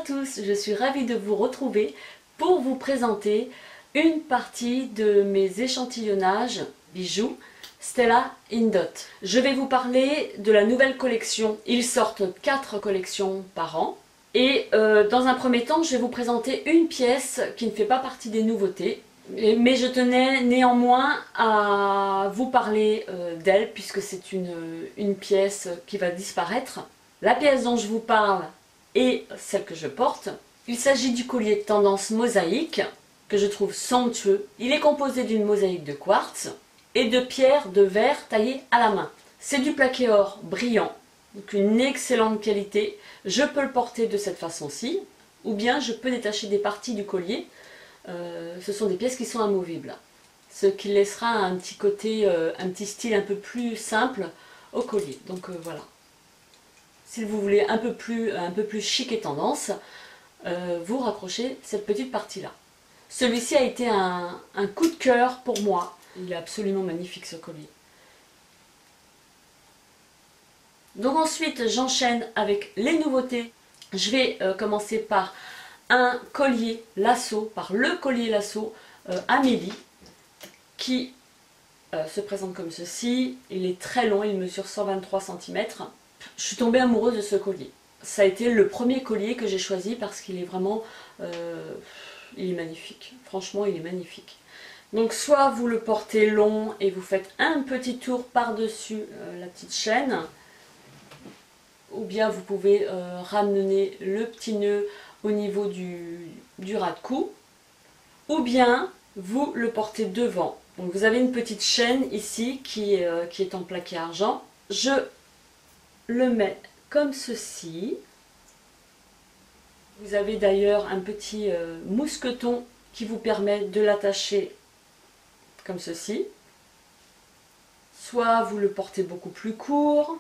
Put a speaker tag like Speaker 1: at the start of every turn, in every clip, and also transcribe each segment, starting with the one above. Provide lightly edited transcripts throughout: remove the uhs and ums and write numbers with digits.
Speaker 1: tous, je suis ravie de vous retrouver pour vous présenter une partie de mes échantillonnages bijoux Stella Indot. Je vais vous parler de la nouvelle collection. Ils sortent 4 collections par an. Et dans un premier temps, je vais vous présenter une pièce qui ne fait pas partie des nouveautés. Mais je tenais néanmoins à vous parler d'elle puisque c'est une pièce qui va disparaître. La pièce dont je vous parle est celle que je porte. Il s'agit du collier de tendance mosaïque que je trouve somptueux. Il est composé d'une mosaïque de quartz et de pierres de verre taillées à la main. C'est du plaqué or brillant, donc une excellente qualité. Je peux le porter de cette façon-ci, ou bien je peux détacher des parties du collier. Ce sont des pièces qui sont amovibles, ce qui laissera un petit côté, un petit style un peu plus simple au collier. Donc voilà. Si vous voulez un peu plus chic et tendance, vous raccrochez cette petite partie-là. Celui-ci a été un coup de cœur pour moi. Il est absolument magnifique ce collier. Donc ensuite, j'enchaîne avec les nouveautés. Je vais commencer par un collier lasso, par le collier lasso Amélie, qui se présente comme ceci. Il est très long, il mesure 123 cm. Je suis tombée amoureuse de ce collier. Ça a été le premier collier que j'ai choisi parce qu'il est vraiment... il est magnifique. Franchement, il est magnifique. Donc soit vous le portez long et vous faites un petit tour par-dessus la petite chaîne, ou bien vous pouvez ramener le petit nœud au niveau du ras de cou, ou bien vous le portez devant. Donc vous avez une petite chaîne ici qui est en plaqué argent. Je le mets comme ceci. Vous avez d'ailleurs un petit mousqueton qui vous permet de l'attacher comme ceci. Soit vous le portez beaucoup plus court,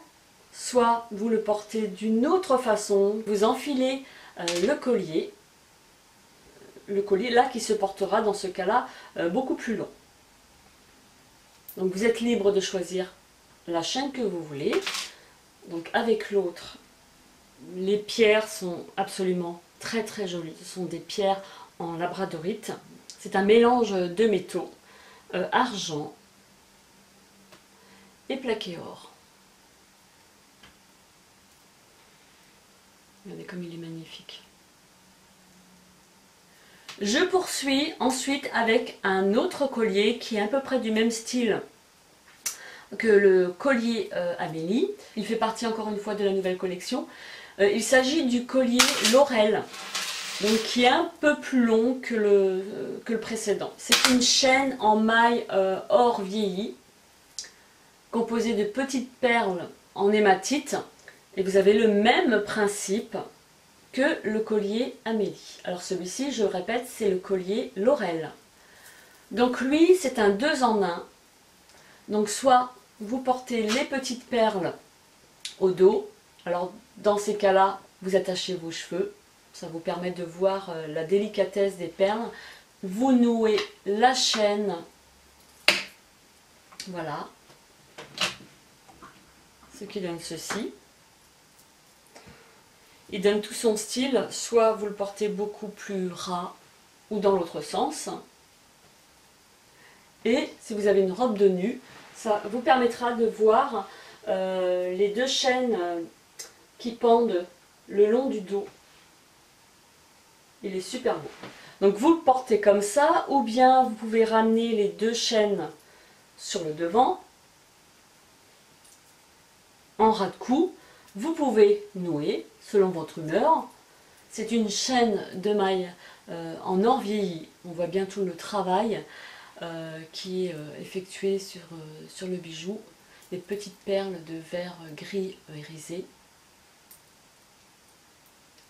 Speaker 1: soit vous le portez d'une autre façon. Vous enfilez le collier là qui se portera dans ce cas-là beaucoup plus long. Donc vous êtes libre de choisir la chaîne que vous voulez. Donc avec l'autre, les pierres sont absolument très très jolies. Ce sont des pierres en labradorite. C'est un mélange de métaux, argent et plaqué or. Regardez comme il est magnifique. Je poursuis ensuite avec un autre collier qui est à peu près du même style que le collier Amélie. Il fait partie encore une fois de la nouvelle collection. Il s'agit du collier Laurel, donc qui est un peu plus long que le précédent. C'est une chaîne en maille or vieilli, composée de petites perles en hématite. Et vous avez le même principe que le collier Amélie. Alors celui-ci, je le répète, c'est le collier Laurel. Donc lui, c'est un 2 en 1. Donc soit vous portez les petites perles au dos. Alors dans ces cas-là, vous attachez vos cheveux. Ça vous permet de voir la délicatesse des perles. Vous nouez la chaîne. Voilà. Ce qui donne ceci. Il donne tout son style, soit vous le portez beaucoup plus ras ou dans l'autre sens. Et si vous avez une robe de nu, ça vous permettra de voir les 2 chaînes qui pendent le long du dos. Il est super beau. Donc vous le portez comme ça, ou bien vous pouvez ramener les 2 chaînes sur le devant, en ras de cou. Vous pouvez nouer selon votre humeur. C'est une chaîne de maille en or vieilli. On voit bien tout le travail qui est effectué sur le bijou. Les petites perles de verre gris irisé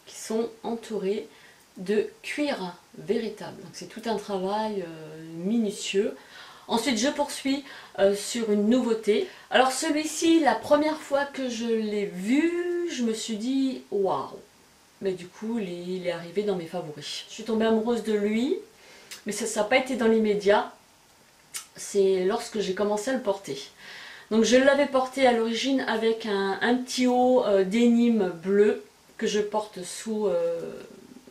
Speaker 1: qui sont entourées de cuir véritable. Donc c'est tout un travail minutieux. Ensuite, je poursuis sur une nouveauté. Alors celui-ci, la première fois que je l'ai vu, je me suis dit waouh. Mais du coup, il est arrivé dans mes favoris. Je suis tombée amoureuse de lui, mais ça n'a pas été dans l'immédiat. C'est lorsque j'ai commencé à le porter. Donc je l'avais porté à l'origine avec un petit haut d'énigme bleu que je porte sous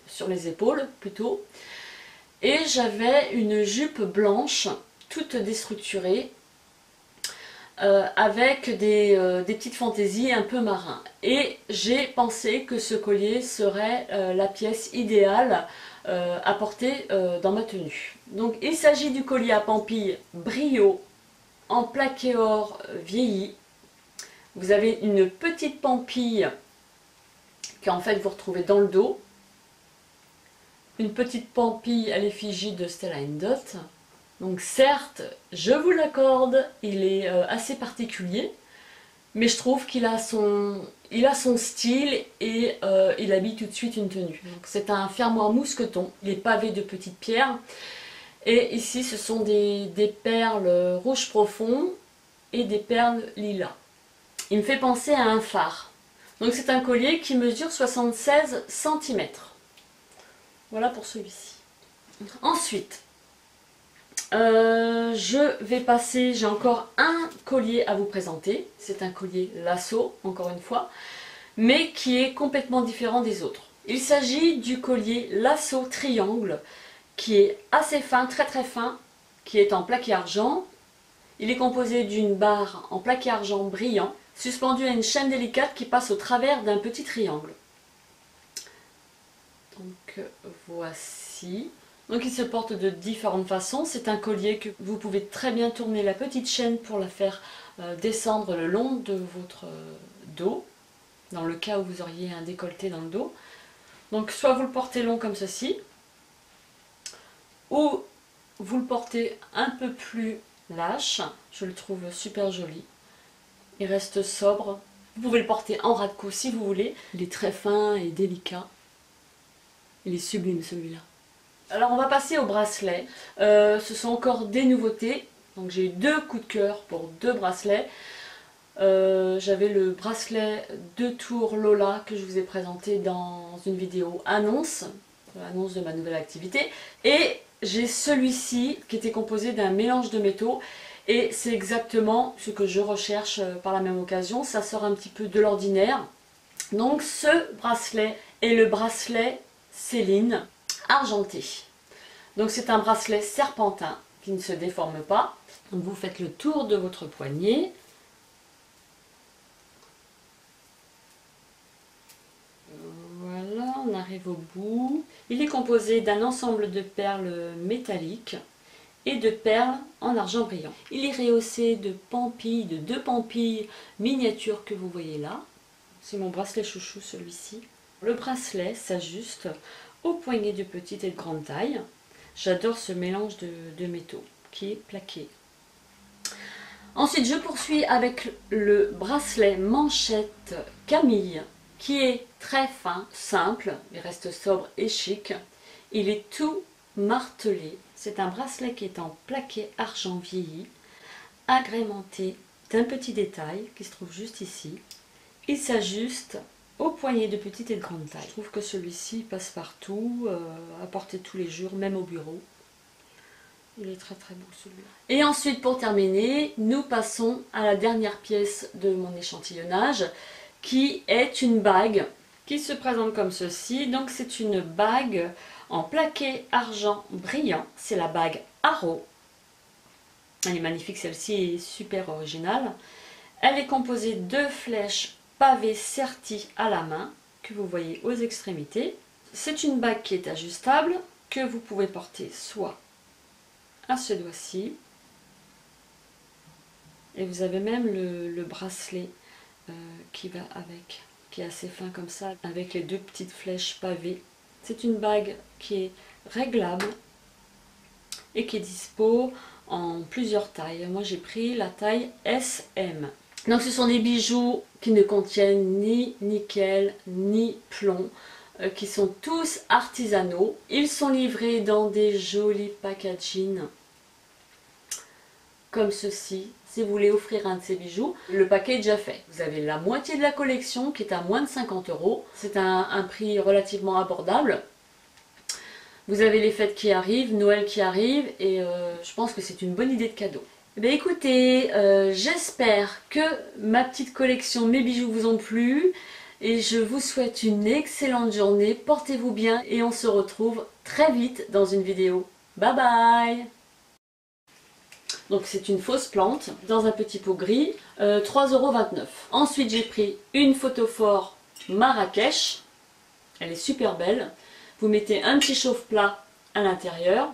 Speaker 1: sur les épaules plutôt. Et j'avais une jupe blanche, toute déstructurée, avec des petites fantaisies un peu marins. Et j'ai pensé que ce collier serait la pièce idéale à porter dans ma tenue. Donc il s'agit du collier à pampilles Brio en plaqué or vieilli. Vous avez une petite pampille qu'en fait vous retrouvez dans le dos. Une petite pampille à l'effigie de Stella Dot. Donc certes, je vous l'accorde, il est assez particulier, mais je trouve qu'il a son style et il habille tout de suite une tenue. C'est un fermoir mousqueton, il est pavé de petites pierres. Et ici ce sont des perles rouge profond et des perles lilas. Il me fait penser à un phare. Donc c'est un collier qui mesure 76 cm. Voilà pour celui-ci. Ensuite, je vais passer, j'ai encore un collier à vous présenter. C'est un collier lasso, encore une fois, mais qui est complètement différent des autres. Il s'agit du collier lasso triangle, qui est assez fin, très très fin, qui est en plaqué argent. Il est composé d'une barre en plaqué argent brillant, suspendue à une chaîne délicate qui passe au travers d'un petit triangle. Donc voici. Donc il se porte de différentes façons. C'est un collier que vous pouvez très bien tourner la petite chaîne pour la faire descendre le long de votre dos, dans le cas où vous auriez un décolleté dans le dos. Donc soit vous le portez long comme ceci, ou vous le portez un peu plus lâche. Je le trouve super joli. Il reste sobre. Vous pouvez le porter en ras de cou si vous voulez. Il est très fin et délicat. Il est sublime celui-là. Alors on va passer au bracelet. Ce sont encore des nouveautés. Donc j'ai eu 2 coups de cœur pour 2 bracelets. J'avais le bracelet 2 tours Lola que je vous ai présenté dans une vidéo annonce de ma nouvelle activité. Et j'ai celui-ci qui était composé d'un mélange de métaux. Et c'est exactement ce que je recherche par la même occasion. Ça sort un petit peu de l'ordinaire. Donc ce bracelet est le bracelet Céline argenté. Donc c'est un bracelet serpentin qui ne se déforme pas. Donc vous faites le tour de votre poignet. Voilà, on arrive au bout. Il est composé d'un ensemble de perles métalliques et de perles en argent brillant. Il est rehaussé de pampilles, de 2 pampilles miniatures que vous voyez là. C'est mon bracelet chouchou celui-ci. Le bracelet s'ajuste au poignet de petite et de grande taille. J'adore ce mélange de métaux qui est plaqué. Ensuite, je poursuis avec le bracelet manchette Camille qui est très fin, simple, il reste sobre et chic. Il est tout martelé. C'est un bracelet qui est en plaqué argent vieilli, agrémenté d'un petit détail qui se trouve juste ici. Il s'ajuste au poignet de petite et de grande taille. Je trouve que celui-ci passe partout, à porter tous les jours, même au bureau. Il est très très beau celui-là. Et ensuite, pour terminer, nous passons à la dernière pièce de mon échantillonnage, qui est une bague qui se présente comme ceci. Donc c'est une bague en plaqué argent brillant. C'est la bague Haro. Elle est magnifique, celle-ci est super originale. Elle est composée de flèches pavées serties à la main que vous voyez aux extrémités. C'est une bague qui est ajustable, que vous pouvez porter soit à ce doigt-ci, et vous avez même le bracelet qui va avec, qui est assez fin comme ça, avec les 2 petites flèches pavées. C'est une bague qui est réglable et qui est dispo en plusieurs tailles. Moi j'ai pris la taille SM. Donc ce sont des bijoux qui ne contiennent ni nickel ni plomb, qui sont tous artisanaux. Ils sont livrés dans des jolis packaging comme ceci. Si vous voulez offrir un de ces bijoux, le paquet est déjà fait. Vous avez la moitié de la collection qui est à moins de 50 €. C'est un prix relativement abordable. Vous avez les fêtes qui arrivent, Noël qui arrive, et je pense que c'est une bonne idée de cadeau. Eh bien, écoutez, j'espère que ma petite collection, mes bijoux vous ont plu. et je vous souhaite une excellente journée. Portez-vous bien et on se retrouve très vite dans une vidéo. Bye bye. Donc c'est une fausse plante dans un petit pot gris, 3,29 €. Ensuite j'ai pris une photophore Marrakech, elle est super belle. Vous mettez un petit chauffe-plat à l'intérieur.